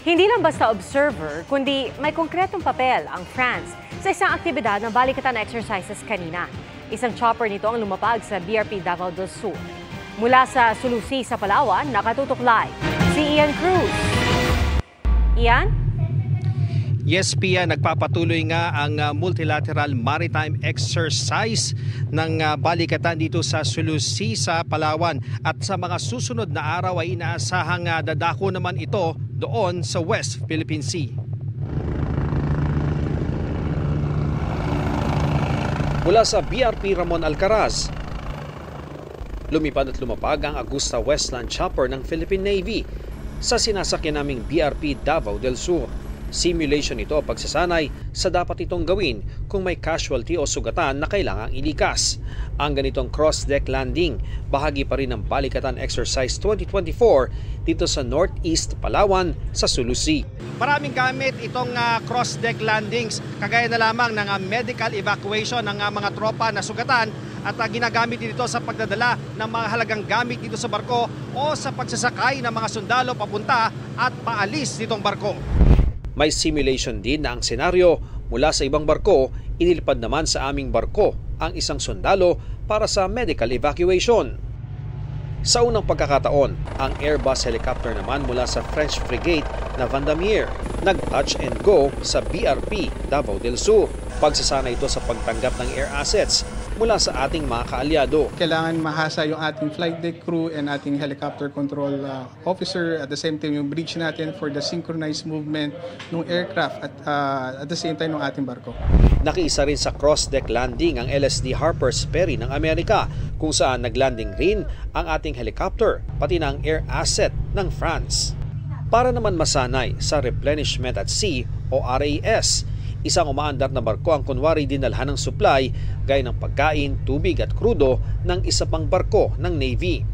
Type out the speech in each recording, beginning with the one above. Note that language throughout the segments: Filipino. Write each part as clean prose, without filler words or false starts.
Hindi lang basta observer, kundi may konkretong papel ang France sa isang aktibidad ng balikatan exercises kanina. Isang chopper nito ang lumapag sa BRP Davao del Sur. Mula sa Sulusi sa Palawan, nakatutuklay si Ian Cruz. Ian? Yes, Pia, nagpapatuloy nga ang multilateral maritime exercise ng balikatan dito sa Sulusi sa Palawan. At sa mga susunod na araw ay inaasahang dadako naman ito doon sa West Philippine Sea. Mula sa BRP Ramon Alcaraz, lumipad at lumapag ang Augusta Westland Chopper ng Philippine Navy sa sinasakyan naming BRP Davao del Sur. Simulation ito pagsasanay sa dapat itong gawin kung may casualty o sugatan na kailangang ilikas. Ang ganitong cross-deck landing, bahagi pa rin ng Balikatan Exercise 2024 dito sa Northeast Palawan sa Sulusi. Maraming gamit itong cross-deck landings, kagaya na lamang ng medical evacuation ng mga tropa na sugatan at ginagamit dito sa pagdadala ng mga halagang gamit dito sa barko o sa pagsasakay ng mga sundalo papunta at paalis nitong barko. May simulation din na ang senaryo mula sa ibang barko, inilipad naman sa aming barko ang isang sundalo para sa medical evacuation. Sa unang pagkakataon, ang Airbus helicopter naman mula sa French frigate na Vendémiaire nag-touch and go sa BRP Davao del Sur. Pagsasana ito sa pagtanggap ng air assets mula sa ating mga kaalyado. Kailangan mahasa yung ating flight deck crew and ating helicopter control officer. At the same time, yung bridge natin for the synchronized movement ng aircraft at the same time ng ating barko. Nakiisa rin sa cross-deck landing ang LSD Harper's Ferry ng Amerika, kung saan naglanding rin ang ating helicopter, pati na ang air asset ng France. Para naman masanay sa replenishment at sea o RAS, isang umaandar na barko ang kunwari dinalhan ng supply gaya ng pagkain, tubig at krudo ng isa pang barko ng Navy.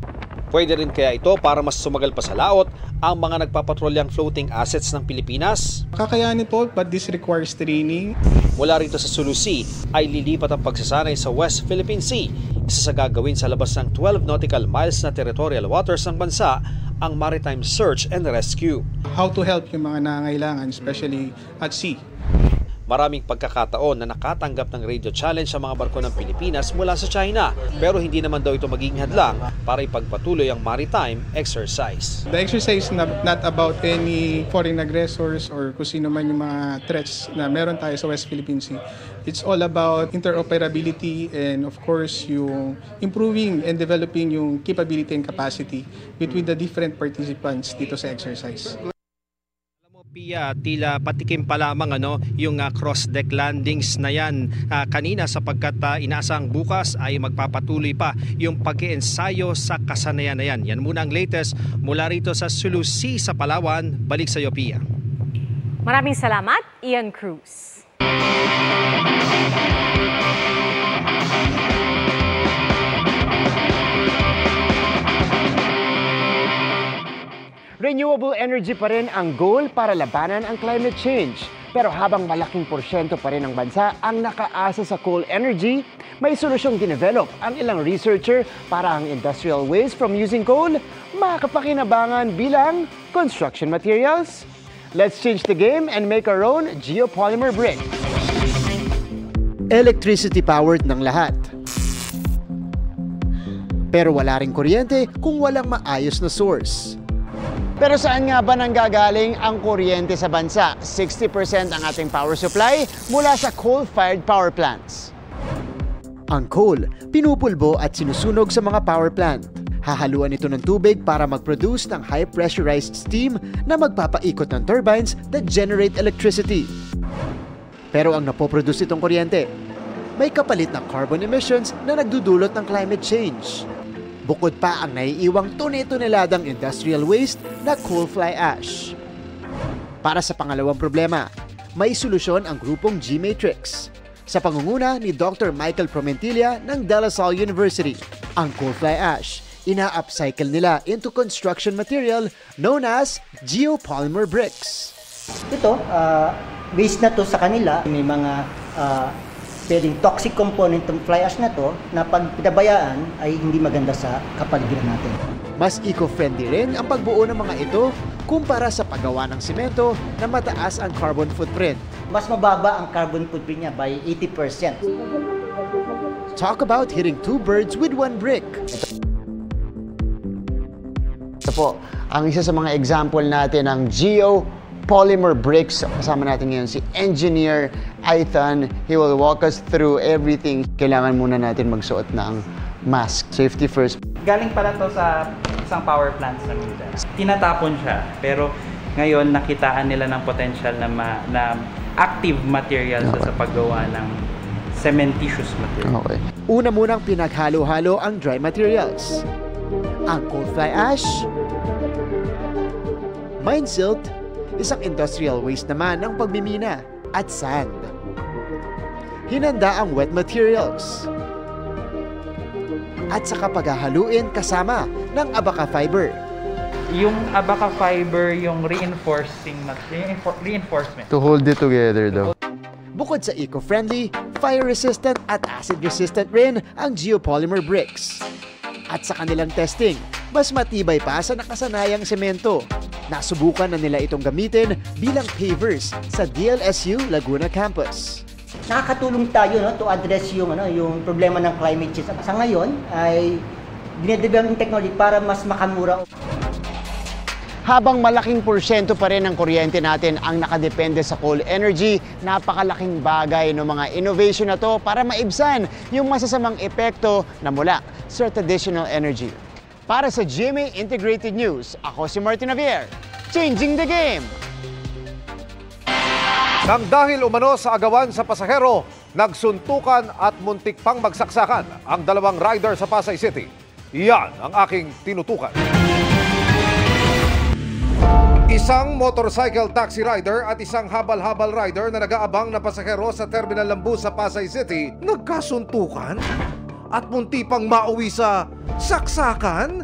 Pwede rin kaya ito para mas sumagal pa sa laot ang mga nagpapatrolyang floating assets ng Pilipinas? Kakayanin po, but this requires training. Mula rito sa Sulusi ay lilipat ang pagsasanay sa West Philippine Sea. Isa sa gagawin sa labas ng 12 nautical miles na territorial waters ng bansa ang maritime search and rescue. How to help yung mga nangangailangan, especially at sea. Maraming pagkakataon na nakatanggap ng radio challenge sa mga barko ng Pilipinas mula sa China, pero hindi naman daw ito magiging hadlang para ipagpatuloy ang maritime exercise. The exercise is not about any foreign aggressors or kung sino man yung mga threats na meron tayo sa West Philippine Sea. It's all about interoperability and of course yung improving and developing yung capability and capacity between the different participants dito sa exercise. Pia, tila patikim pa lamang yung cross-deck landings na yan kanina, sapagkat inaasang bukas ay magpapatuloy pa yung pag-iensayo sa kasanayan na yan. Yan muna ang latest mula rito sa Sulusi sa Palawan. Balik sa iyo, Pia. Maraming salamat, Ian Cruz. Renewable energy pa rin ang goal para labanan ang climate change. Pero habang malaking porsyento pa rin ng bansa ang nakaasa sa coal energy, may solusyong dinevelop ang ilang researcher para ang industrial waste from using coal makapakinabangan bilang construction materials. Let's change the game and make our own geopolymer brick. Electricity powered ng lahat. Pero wala ring kuryente kung walang maayos na source. Pero saan nga ba nanggagaling ang kuryente sa bansa? 60% ang ating power supply mula sa coal-fired power plants. Ang coal, pinupulbo at sinusunog sa mga power plant. Hahaluan ito ng tubig para mag-produce ng high-pressurized steam na magpapaikot ng turbines that generate electricity. Pero ang napoproduce itong kuryente, may kapalit na carbon emissions na nagdudulot ng climate change. Bukod pa ang naiiwang tone-toneladang industrial waste na coal fly ash. Para sa pangalawang problema, may solusyon ang grupong G-Matrix. Sa pangunguna ni Dr. Michael Promentilla ng De La Salle University, ang coal fly ash, ina-upcycle nila into construction material known as geopolymer bricks. Ito, waste na to sa kanila. May mga pwedeng toxic component ng fly ash na to na pag pinabayaan ay hindi maganda sa kapaligiran natin. Mas eco-friendly rin ang pagbuo ng mga ito kumpara sa paggawa ng simento na mataas ang carbon footprint. Mas mababa ang carbon footprint niya by 80%. Talk about hitting two birds with one brick. Ito po, ang isa sa mga example natin ng geopolymer bricks. Kasama natin ngayon si Engineer Ethan. He will walk us through everything. Kailangan muna natin magsuot ng mask. Safety first. Galing pala to sa isang power plant sa Mindanao. Tinatapon siya, pero ngayon nakitaan nila ng potential na active material sa paggawa ng cementitious material. Okay. Una munang pinaghalo-halo ang dry materials. Ang coal fly ash, mine silt, isang industrial waste naman ng pagmimina, at sand. Hinanda ang wet materials. At saka paghahaluin kasama ng abaca fiber. Yung abaca fiber, yung reinforcement. To hold it together daw. Bukod sa eco-friendly, fire-resistant at acid-resistant rin ang geopolymer bricks. At sa kanilang testing, mas matibay pa sa nakasanayang semento. Nasubukan na nila itong gamitin bilang pavers sa DLSU Laguna Campus. Nakakatulong tayo to address yung problema ng climate change. Sa ngayon ay dinedevelop ng technology para mas makamura. Habang malaking porsyento pa rin ng kuryente natin ang nakadepende sa coal energy, napakalaking bagay ng mga innovation na to para maibsan yung masasamang epekto na mula sa traditional energy. Para sa GMA Integrated News, ako si Martin Javier, changing the game! Nang dahil umano sa agawan sa pasahero, nagsuntukan at muntik pang magsaksakan ang dalawang rider sa Pasay City. Yan ang aking tinutukan. Isang motorcycle taxi rider at isang habal-habal rider na nag-aabang na pasahero sa Terminal Lambu sa Pasay City nagkasuntukan at munti pang mauwi sa saksakan.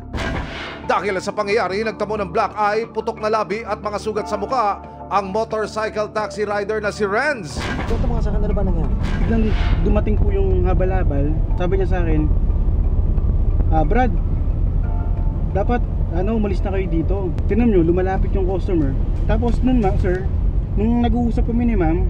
Dahil sa pangyayari, nagtamo ng black eye, putok na labi at mga sugat sa muka ang motorcycle taxi rider na si Renz. Ito mga sakit na ba nangyari? Biglang dumating po yung habal-habal. Sabi niya sa akin, Brad, dapat umalis na kayo dito. Tingnan nyo, lumalapit yung customer. Tapos nun sir, nung nag-uusap kami ni ma'am,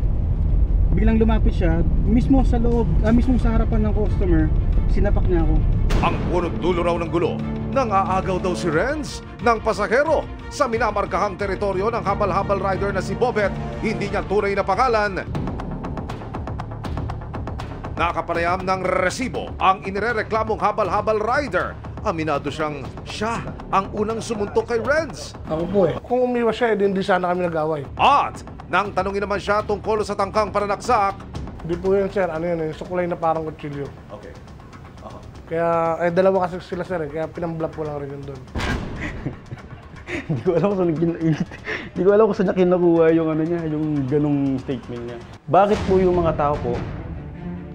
biglang lumapit siya, mismo sa loob, mismo sa harapan ng customer, sinapak niya ako. Ang punot dulo raw ng gulo, nang aagaw daw si Renz ng pasahero sa minamarkahang teritoryo ng habal-habal rider na si Bobet, hindi niya tunay na pangalan. Nakapanayam ng resibo ang inirereklamong habal-habal rider. Aminado siyang siya ang unang sumuntok kay Renz. Ako po Kung umiwas siya, hindi sana kami nag-away. At nang tanungin naman siya tungkol sa tangkang pananaksak. Hindi po yun, sir. Sukulay na parang kutsilyo. Okay. Kaya, dalawa kasi sila, sir. Kaya pinamblap ko lang rin yun doon. Hindi ko alam kung saan niya kinukuha yung yung ganong statement niya. Bakit po yung mga tao po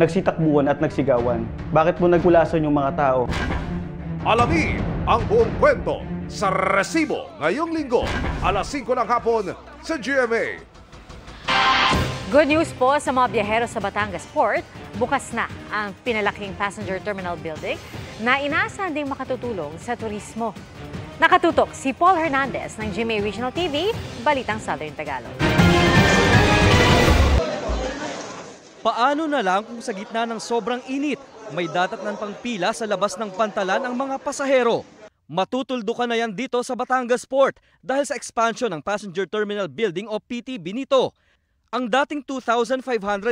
nagsitakbuhan at nagsigawan? Bakit po nagkulason yung mga tao? Alamin ang buong kwento sa resibo ngayong linggo, alas 5 ng hapon sa GMA. Good news po sa mga biyahero sa Batangas Port. Bukas na ang pinalaking passenger terminal building na inaasahan ding makatutulong sa turismo. Nakatutok si Paul Hernandez ng GMA Regional TV, Balitang Southern Tagalog. Paano na lang kung sa gitna ng sobrang init, may datatnan pang pila sa labas ng pantalan ang mga pasahero? Matutuldukan na yan dito sa Batangas Port dahil sa expansion ng Passenger Terminal Building o PTB nito. Ang dating 2,500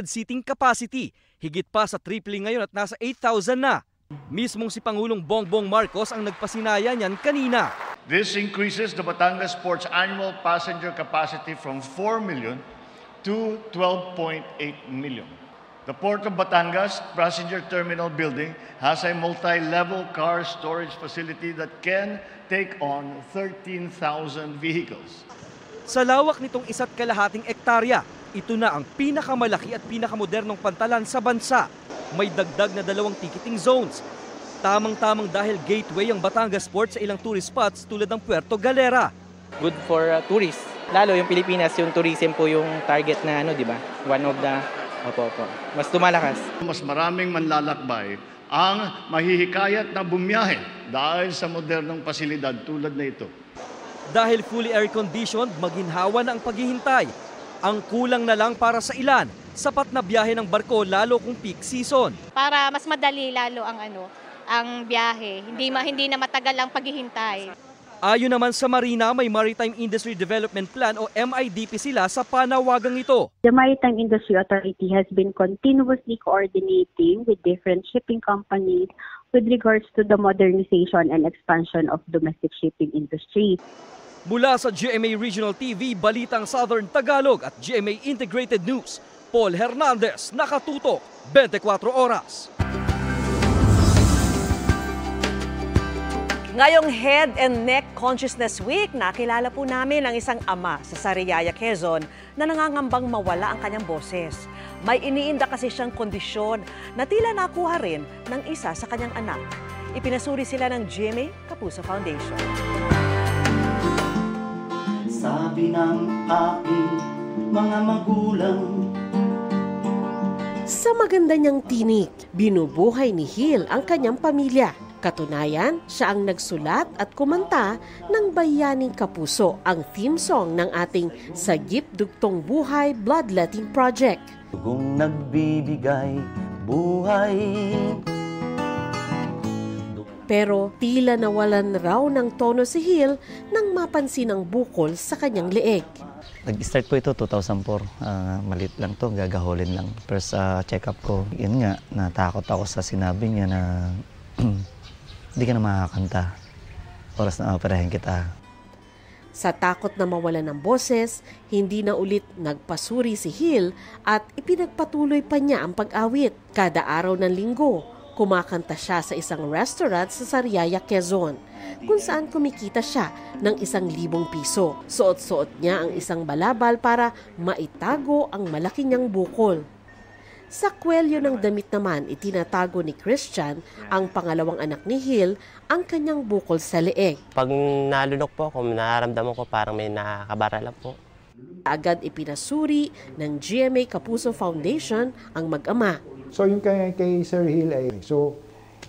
seating capacity, higit pa sa tripling ngayon at nasa 8,000 na. Mismong si Pangulong Bongbong Marcos ang nagpasinaya niyan kanina. This increases the Batangas Port's annual passenger capacity from 4 million to 12.8 million. The Port of Batangas Passenger Terminal Building has a multi-level car storage facility that can take on 13,000 vehicles. Sa lawak nitong 1.5 ektarya, ito na ang pinakamalaki at pinakamodernong pantalan sa bansa. May dagdag na 2 ticketing zones. Tamang-tamang dahil gateway ang Batangas Port sa ilang tourist spots tulad ng Puerto Galera. Good for tourists. Lalo yung Pilipinas, yung tourism po yung target na di ba? One of the mas tumalakas. Mas maraming manlalakbay ang mahihikayat na bumiyahe dahil sa modernong pasilidad tulad na ito. Dahil fully air-conditioned, maginhawa na ang paghihintay. Ang kulang na lang para sa ilan, sapat na biyahe ng barko lalo kung peak season. Para mas madali lalo ang biyahe, hindi na matagal ang paghihintay. Ayon naman sa Marina, may Maritime Industry Development Plan o MIDP sila sa panawagang ito. The Maritime Industry Authority has been continuously coordinating with different shipping companies with regards to the modernization and expansion of domestic shipping industry. Mula sa GMA Regional TV, Balitang Southern Tagalog at GMA Integrated News, Paul Hernandez, nakatutok, 24 oras. Ngayong Head and Neck Consciousness Week, nakilala po namin ang isang ama sa Sariaya, Quezon na nangangambang mawala ang kanyang boses. May iniinda kasi siyang kondisyon na tila nakuha rin ng isa sa kanyang anak. Ipinasuri sila ng GMA Kapuso Foundation. Sabi ng aking mga magulang, sa maganda niyang tinig, binubuhay ni Hill ang kanyang pamilya. Katunayan, siya ang nagsulat at kumanta ng Bayaning Kapuso, ang theme song ng ating Sagip Dugtong Buhay Bloodletting Project. Kung nagbibigay buhay. Pero tila nawalan raw ng tono si Hill nang mapansin ang bukol sa kanyang leeg. Nag-start po ito 2004. Malit lang to, gagaholin lang. Pero sa check-up ko, yun nga, natakot ako sa sinabi niya na hindi ka na makakanta. Oras na operahin kita. Sa takot na mawalan ng boses, hindi na ulit nagpasuri si Hill at ipinagpatuloy pa niya ang pag-awit. Kada araw ng linggo, kumakanta siya sa isang restaurant sa Sariaya, Quezon, kung saan kumikita siya ng 1,000 piso. Suot-suot niya ang isang balabal para maitago ang malaki niyang bukol. Sa kwelyo ng damit naman, itinatago ni Christian, ang pangalawang anak ni Hill, ang kanyang bukol sa leeg. Pag nalunok po ako, nararamdaman ko parang may nakakabara lang po. Agad ipinasuri ng GMA Kapuso Foundation ang mag-ama. So yung kay Sir Hill ay, so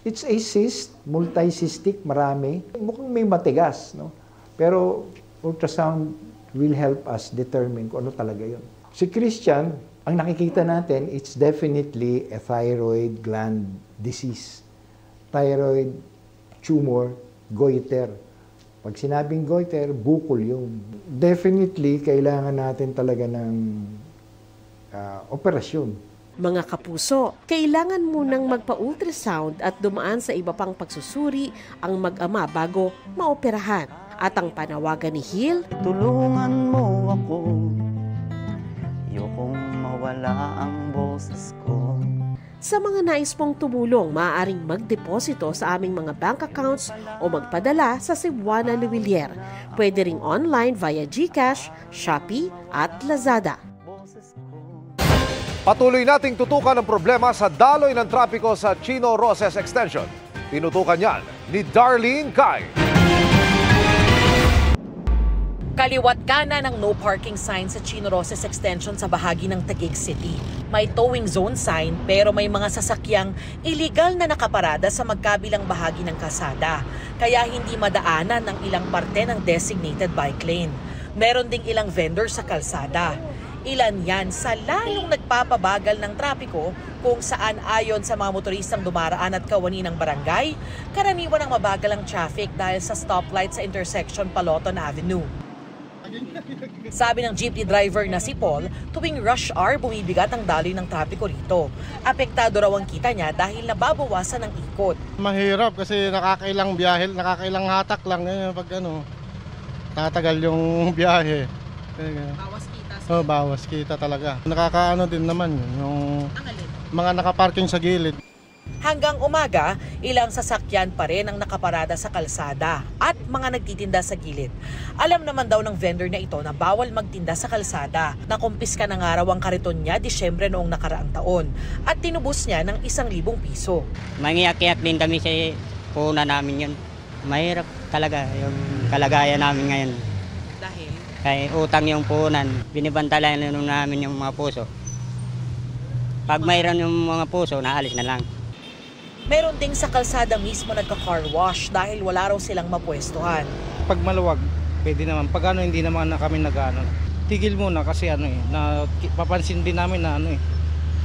it's a cyst, multicystic, marami. Mukhang may matigas, no? Pero ultrasound will help us determine kung ano talaga yun. Si Christian, ang nakikita natin, it's definitely a thyroid gland disease. Thyroid tumor, goiter. Pag sinabing goiter, bukol yun. Definitely, kailangan natin talaga ng operasyon. Mga kapuso, kailangan munang magpa-ultrasound at dumaan sa iba pang pagsusuri ang mag-ama bago maoperahan. At ang panawagan ni Hill, tulungan mo ako, ayokong mawala ang boses ko. Sa mga nais pong tumulong, maaaring magdeposito sa aming mga bank accounts o magpadala sa Cebuana Luwilier. Pwede ring online via GCash, Shopee at Lazada. Patuloy nating tutukan ang problema sa daloy ng trapiko sa Chino Roces Extension. Tinutukan yan ni Darlene Kai. Kaliwat kanan ng no parking sign sa Chino Roces Extension sa bahagi ng Taguig City. May towing zone sign pero may mga sasakyang iligal na nakaparada sa magkabilang bahagi ng kalsada. Kaya hindi madaanan ng ilang parte ng designated bike lane. Meron ding ilang vendor sa kalsada. Ilan yan sa lalong nagpapabagal ng trapiko kung saan ayon sa mga motoristang dumaraan at kawani ng barangay, karaniwan ang mabagal ang traffic dahil sa stoplight sa intersection Paloton Avenue. Sabi ng jeepney driver na si Paul, tuwing rush hour bumibigat ang daloy ng trapiko rito. Apektado raw ang kita niya dahil nababawasan ng ikot. Mahirap kasi nakakailang biyahe, nakakailang hatak lang pag tatagal yung biyahe. Bawas kita. Bawas kita talaga. Nakakaano din naman yung mga nakaparking sa gilid. Hanggang umaga, ilang sasakyan pa rin ang nakaparada sa kalsada at mga nagtitinda sa gilid. Alam naman daw ng vendor na ito na bawal magtinda sa kalsada. Nakumpiska na nga raw ang kariton niya Disyembre noong nakaraang taon at tinubos niya ng 1,000 piso. Mangiyak-iyak din kami sa puhunan namin yun. Mahirap talaga yung kalagayan namin ngayon. Dahil? Kaya utang yung puhunan, binibantalan namin yung mga puso. Pag mayroon yung mga puso, naalis na lang. Meron ding sa kalsada mismo nagka-car wash dahil wala raw silang mapwestuhan. Pag maluwag, Pwede naman. Pag hindi naman na kami tigil muna kasi na papansin din namin na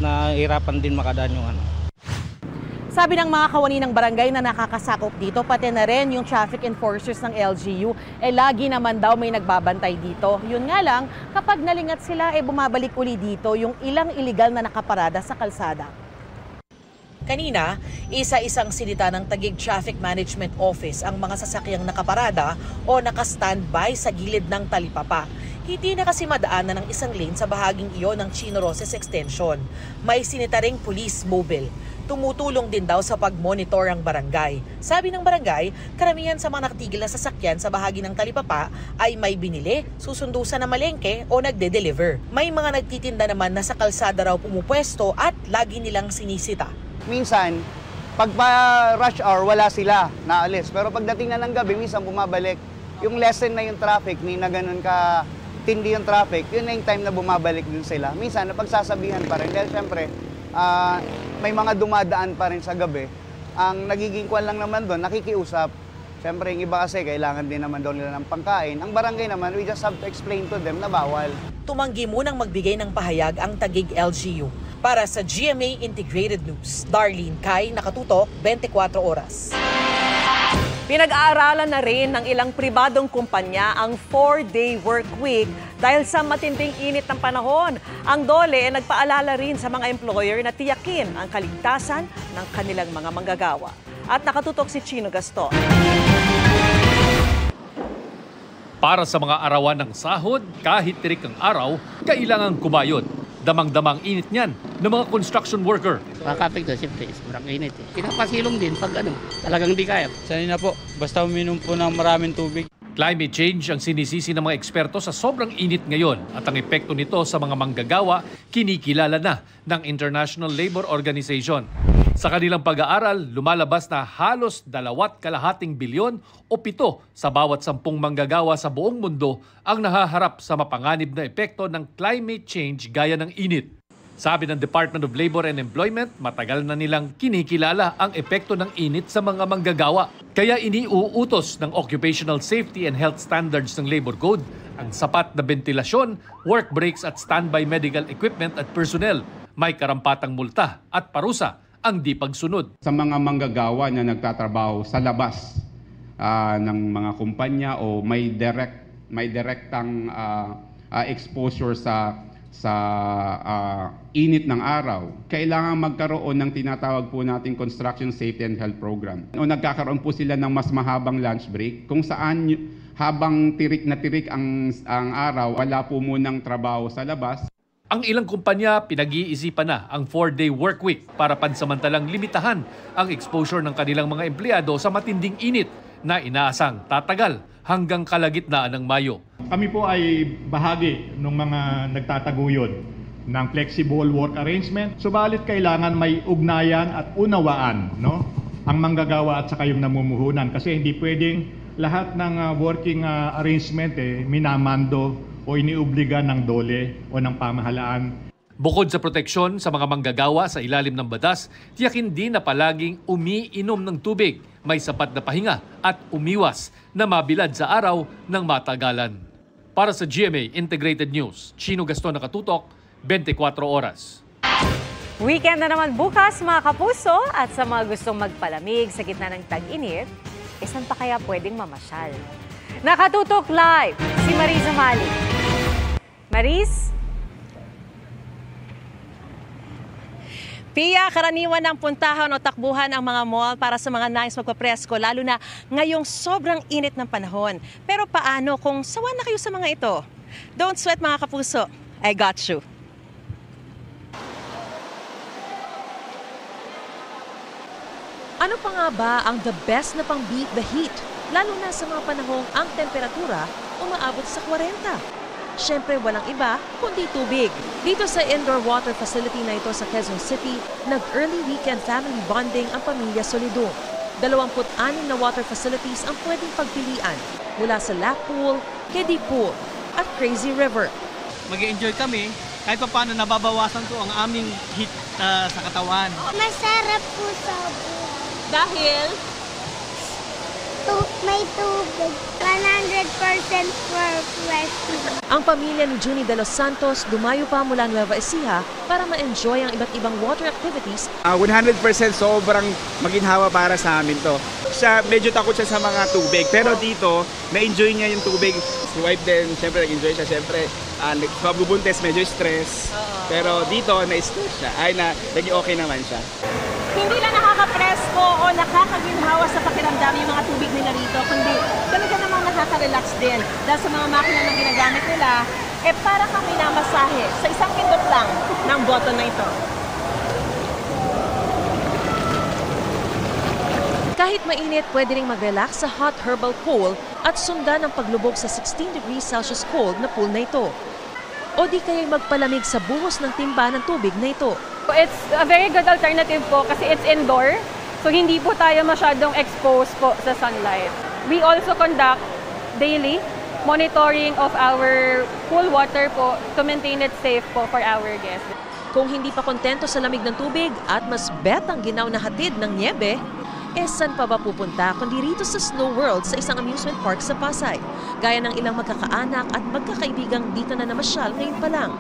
na hirapan din makadaan yung Sabi ng mga kawani ng barangay na nakakasakop dito, pati na rin yung traffic enforcers ng LGU, lagi naman daw may nagbabantay dito. Yun nga lang, kapag nalingat sila, bumabalik uli dito yung ilang iligal na nakaparada sa kalsada. Kanina, isa-isang sinita ng Taguig Traffic Management Office ang mga sasakyang nakaparada o naka-standby sa gilid ng talipapa. Hindi na kasi madaanan ng isang lane sa bahaging iyon ng Chino Roces Extension. May sinita ring police mobile. Tumutulong din daw sa pag-monitor ang barangay. Sabi ng barangay, karamihan sa mga nakatigil na sasakyan sa bahagi ng talipapa ay may binili, susundo sa na malengke o nagde-deliver. May mga nagtitinda naman na sa kalsada raw pumupwesto at lagi nilang sinisita. Minsan, pag rush hour, wala sila, naalis. Pero pagdating na ng gabi, minsan bumabalik. Yung lesson na yung traffic, ni na ganun ka tindi yung traffic, yun na yung time na bumabalik din sila. Minsan, napagsasabihan pa rin. Dahil syempre, may mga dumadaan pa rin sa gabi. Ang nagiging kwan lang naman doon, nakikiusap. Syempre, yung iba kasi, kailangan din naman doon nila ng pangkain. Ang barangay naman, we just have to explain to them na bawal. Tumanggi munang magbigay ng pahayag ang Taguig LGU. Para sa GMA Integrated News, Darlene Kai, nakatutok, 24 oras. Pinag-aaralan na rin ng ilang pribadong kumpanya ang 4-day work week dahil sa matinding init ng panahon. Ang DOLE ay nagpaalala rin sa mga employer na tiyakin ang kaligtasan ng kanilang mga manggagawa. At nakatutok si Chino Gaston. Para sa mga arawan ng sahod, kahit tirik ang araw, kailangan kumayod. Damang-damang init niyan ng mga construction worker. Makakapit to, siyempre, sobrang init. Pinapasilong din pag talagang di kaya. Sanay na po, basta uminom po ng maraming tubig. Climate change ang sinisisi ng mga eksperto sa sobrang init ngayon at ang epekto nito sa mga manggagawa kinikilala na ng International Labour Organization. Sa kanilang pag-aaral, lumalabas na halos 2.2 bilyon o 7 sa bawat 10 manggagawa sa buong mundo ang nahaharap sa mapanganib na epekto ng climate change gaya ng init. Sabi ng Department of Labor and Employment, matagal na nilang kinikilala ang epekto ng init sa mga manggagawa. Kaya iniuutos ng Occupational Safety and Health Standards ng Labor Code ang sapat na ventilasyon, work breaks at standby medical equipment at personnel. May karampatang multa at parusa ang di pagsunod. Sa mga manggagawa na nagtatrabaho sa labas ng mga kumpanya o may direktang exposure sa init ng araw, kailangan magkaroon ng tinatawag po nating Construction Safety and Health Program. O nagkakaroon po sila ng mas mahabang lunch break kung saan habang tirik na tirik ang araw, wala po munang trabaho sa labas. Ang ilang kumpanya pinag-iisipan na ang 4-day work week para pansamantalang limitahan ang exposure ng kanilang mga empleyado sa matinding init na inaasang tatagal hanggang kalagitnaan ng Mayo. Kami po ay bahagi ng mga nagtataguyod ng flexible work arrangement. Subalit kailangan may ugnayan at unawaan, ang manggagawa at saka yung namumuhunan. Kasi hindi pwedeng lahat ng working arrangement minamando o iniubliga ng DOLE o ng pamahalaan. Bukod sa proteksyon sa mga manggagawa sa ilalim ng batas, tiyakin din na palaging umiinom ng tubig, may sapat na pahinga at umiwas na mabilad sa araw ng matagalan. Para sa GMA Integrated News, Chino Gaston, nakatutok, 24 oras. Weekend na naman bukas mga kapuso at sa mga gustong magpalamig sa gitna ng tag-init, saan pa kaya pwedeng mamasyal? Nakatutok live si Marisa Mali. Maris? Pia, karaniwan ng puntahan o takbuhan ang mga mall para sa mga nais magpapresko, lalo na ngayong sobrang init ng panahon. Pero paano kung sawa na kayo sa mga ito? Don't sweat mga kapuso, I got you. Ano pa nga ba ang the best na pang beat the heat? Lalo na sa mga panahong ang temperatura umaabot sa 40. Siyempre walang iba kundi tubig. Dito sa indoor water facility na ito sa Quezon City, nag-early weekend family bonding ang pamilya Solidum. 26 na water facilities ang pwedeng pagpilian mula sa lap pool, kiddie pool at crazy river. Mag-enjoy kami kahit pa paano nababawasan to ang aming heat sa katawan. Masarap po sa buhay. Dahil may tubig. 100% for fresh. Ang pamilya ni Junie de los Santos dumayo pa mula Nueva Ecija para ma-enjoy ang iba't ibang water activities. 100% sobrang maginhawa para sa amin to. Medyo takot siya sa mga tubig, pero dito, na-enjoy niya yung tubig. Si wife din, syempre nag-enjoy siya. Syempre, magbubuntes, medyo stress. Pero dito, na-stress siya. Naging okay naman siya. Hindi lang nakaka-presko o nakakaginhawa sa pakiramdam yung mga tubig nila rito, kundi talaga namang nakaka-relax din. Dahil sa mga makina na ginagamit nila, para kang minamasahe sa isang pindot lang ng button na ito. Kahit mainit, pwede ring mag-relax sa hot herbal pool at sundan ang paglubog sa 16 degrees Celsius cold na pool na ito. O di kaya'y magpalamig sa buhos ng timba ng tubig na ito. It's a very good alternative po kasi it's indoor. So hindi po tayo masyadong exposed po sa sunlight. We also conduct daily monitoring of our pool water po to maintain it safe po for our guests. Kung hindi pa kontento sa lamig ng tubig at mas bet ang ginaw na hatid ng niebe, saan pa ba pupunta kundi rito sa Snow World sa isang amusement park sa Pasay. Gaya ng ilang magkakaanak at magkakaibigang dito na namasyal ngayon pa lang.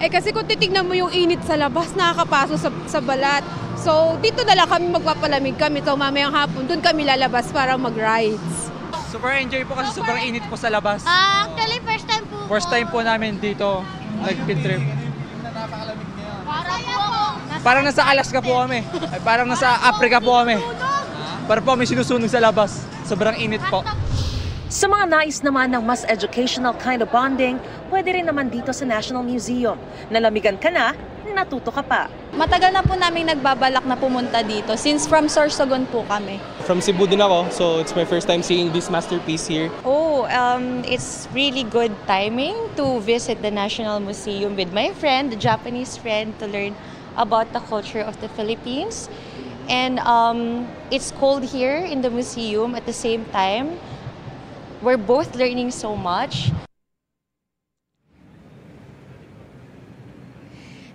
Kasi kung titignan mo yung init sa labas, nakakapaso sa balat. So dito na lang kami magpapalamig kami. So mamayang hapon, doon kami lalabas para mag-rides. Super enjoy po kasi sobrang init po sa labas. Actually, first time po. First time po namin dito, nag-field trip. Parang nasa Alaska po kami. Parang nasa Africa po kami. Para po may sinusunog sa labas. Sobrang init po. Sa mga nais naman ng mas educational kind of bonding, pwede rin naman dito sa National Museum. Nalamigan ka na, natuto ka pa. Matagal na po namin nagbabalak na pumunta dito since from Sorsogon po kami. From Cebu din ako, so it's my first time seeing this masterpiece here. It's really good timing to visit the National Museum with my friend, the Japanese friend, to learn about the culture of the Philippines. And it's cold here in the museum at the same time. We're both learning so much.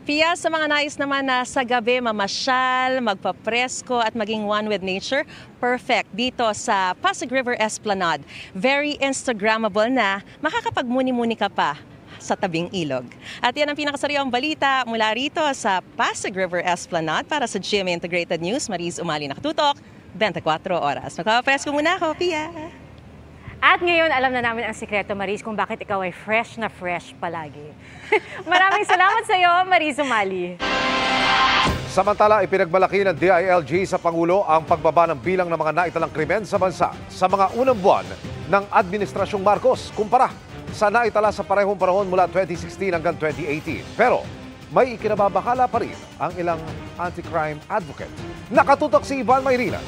Pia, sa mga nais naman na sa gabi mamasyal, magpapresko at maging one with nature, perfect dito sa Pasig River Esplanade. Very Instagrammable na, makakapagmuni-muni ka pa sa tabing ilog. At yan ang pinakasariwang balita mula rito sa Pasig River Esplanade para sa GMA Integrated News. Mariz Umali nakatutok, 24 oras. Magpapapresko muna ako, Pia. At ngayon, alam na namin ang sikreto, Mariz, kung bakit ikaw ay fresh na fresh palagi. Maraming salamat sa iyo, Mariz Umali. Samantala, ipinagmalaki ng DILG sa Pangulo ang pagbaba ng bilang ng mga naitalang krimen sa bansa sa mga unang buwan ng Administrasyong Marcos kumpara sa naitala sa parehong panahon mula 2016 hanggang 2018. Pero may ikinababakala pa rin ang ilang anti-crime advocate. Nakatutok si Ivan Mayrina.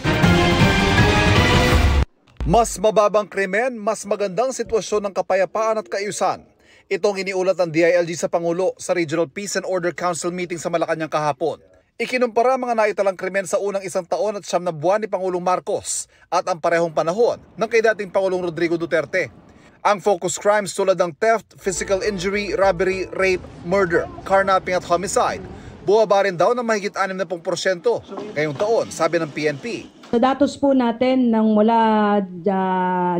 Mas mababang krimen, mas magandang sitwasyon ng kapayapaan at kaayusan. Itong iniulat ng DILG sa Pangulo sa Regional Peace and Order Council meeting sa Malacanang kahapon. Ikinumpara mga naitalang krimen sa unang isang taon at 9 na buwan ni Pangulong Marcos at ang parehong panahon ng kay dating Pangulong Rodrigo Duterte. Ang focus crimes tulad ng theft, physical injury, robbery, rape, murder, carnapping at homicide, buwaba rin daw ng mahigit 60% ngayong taon, sabi ng PNP. Sa datos po natin ng mula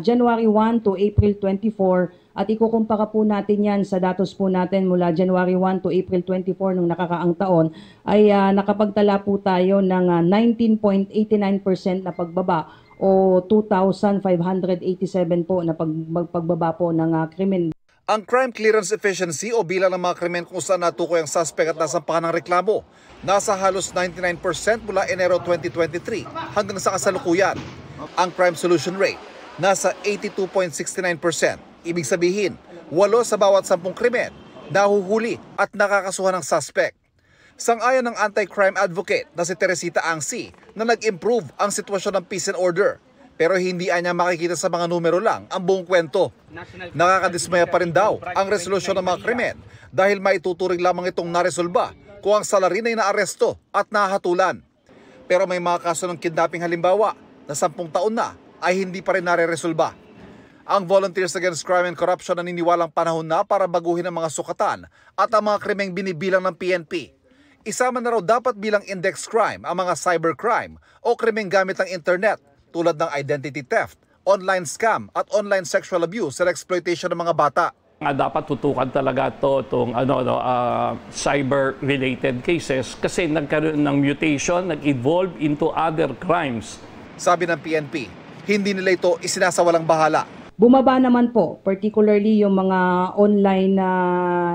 January 1 to April 24 at ikukumpara po natin yan sa datos po natin mula January 1 to April 24 nung nakakaang taon ay nakapagtala po tayo ng 19.89% na pagbaba o 2,587 po na pagbaba po ng krimen. Ang crime clearance efficiency o bilang ng mga krimen kung saan natukoy ang suspect at nasampahan ng reklamo, nasa halos 99% mula Enero 2023 hanggang sa kasalukuyan. Ang crime solution rate, nasa 82.69%. Ibig sabihin, 8 sa bawat 10 krimen, nahuhuli at nakakasuhan ng suspect. Sang-ayon ng anti-crime advocate na si Teresita Angsi na nag-improve ang sitwasyon ng peace and order. Pero hindi niya makikita sa mga numero lang ang buong kwento. Nakakadismaya pa rin daw ang resolusyon ng mga krimen dahil maituturing lamang itong naresolba kung ang salarin ay naaresto at nahatulan. Pero may mga kaso ng kidnapping halimbawa na 10 taon na ay hindi pa rin nare-resolba. Ang Volunteers Against Crime and Corruption naniniwalang panahon na para baguhin ang mga sukatan at ang mga krimeng binibilang ng PNP. Isama na raw dapat bilang index crime ang mga cybercrime o krimeng gamit ng internet tulad ng identity theft online scam at online sexual abuse and exploitation ng mga bata. Dapat tutukan talaga itong cyber-related cases kasi nagkaroon ng mutation, nag-evolve into other crimes. Sabi ng PNP, hindi nila ito isinasawalang bahala. Bumaba naman po, particularly yung mga online na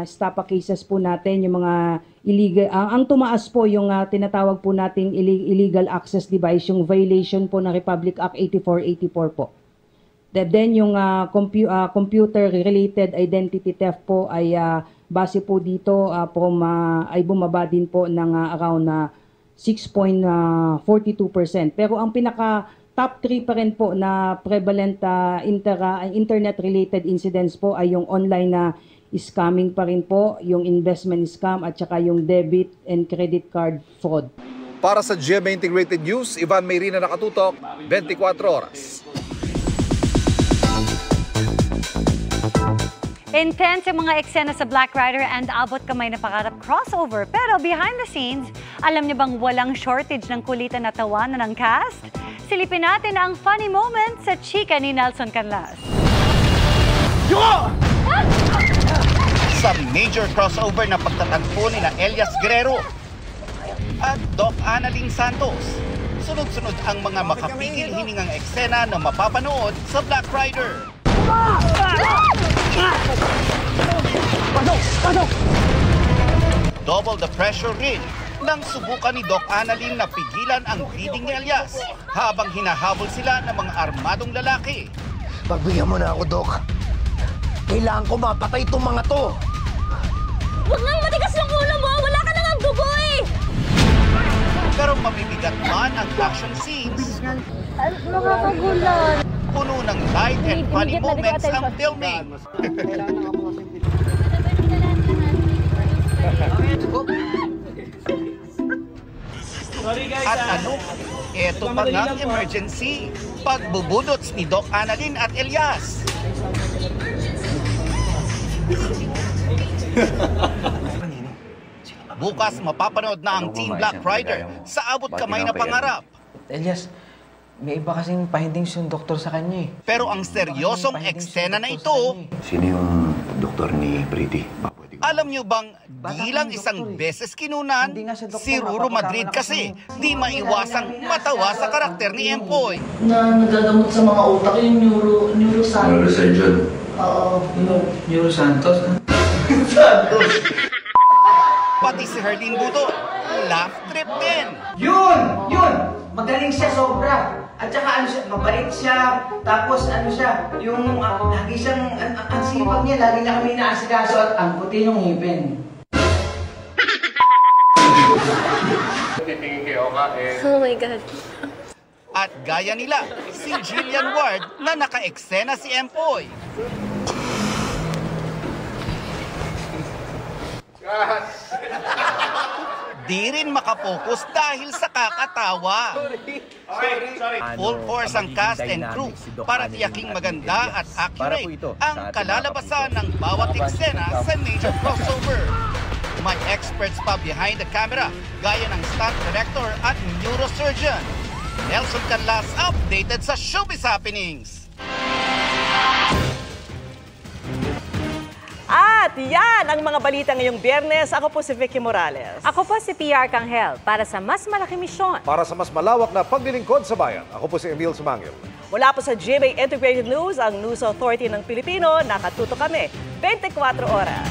stapa cases po natin, yung mga illegal, ang tumaas po yung tinatawag po nating illegal access device, yung violation po ng Republic Act 8484 po. Then yung computer-related identity theft po ay base po dito ay bumaba din po ng around 6.42%. Pero ang pinaka top 3 pa rin po na prevalent internet-related incidents po ay yung online na scamming pa rin po, yung investment scam at saka yung debit and credit card fraud. Para sa GMA Integrated News, Ivan Mayrina nakatutok, 24 oras. Intense yung mga eksena sa Black Rider and Abot Kamay na Pangarap crossover. Pero behind the scenes, alam niyo bang walang shortage ng kulitan na tawanan ng cast? Silipin natin ang funny moment sa chika ni Nelson Canlas. Sa major crossover na pagtatagpo ni Elias Guerrero at Doc Annalyn Santos, sunod-sunod ang mga makapigil hiningang eksena na mapapanood sa Black Rider. Double the pressure rin nang subukan ni Doc Annalyn na pigilan ang bleeding ni Elias habang hinahabol sila ng mga armadong lalaki. Pagbigyan mo na ako, Doc. Kailangan ko mapatay itong mga to. Huwag nang matigas yung ulo mo! Wala ka nang dugo eh! Pero mabibigat man ang action scenes. Nakakagulan. Puno ng light and funny moments ang filming. At ano? Eto pa nga emergency. Pagbubudots ni Doc Annalyn at Elias. Bukas mapapanood na ang Team Black Rider sa Abot Kamay na Pangarap. Elias, may iba kasing findings yung doktor sa kanya eh. Pero ang seryosong eksena na ito, sino yung doktor ni Pretty? alam nyo bang di lang isang beses kinunan, si Ruro Madrid kasi di maiwasang matawa sa karakter ni Empoy. Na nagagamot sa mga utak yung neurosurgeon. Neurosurgeon? Oo, Neuro Santos. Santos! Pati si Herlin Buto, laugh trip din. Yun! Magaling siya sobra. At saka ano siya, mabait siya. Tapos ano siya, yung lagi siyang, ang sipag niya, lagi niya kami inaasikaso at ang puti ng ngipin. Oh my God. At gaya nila, si Jillian Ward na naka-eksena si Empoy. Di rin makapokus dahil sa kakatawa. Full force ang cast and crew para tiyaking maganda at accurate ang kalalabasan ng bawat eksena sa major crossover. May experts pa behind the camera gaya ng stunt director at neurosurgeon. Nelson Canlas updated sa Showbiz Happenings. At yan ang mga balita ngayong Biyernes. Ako po si Vicky Morales. Ako po si PR Kanghel para sa mas malaking misyon. Para sa mas malawak na paglilingkod sa bayan, ako po si Emil Sumangil. Mula po sa GMA Integrated News, ang News Authority ng Pilipino, nakatuto kami 24 oras.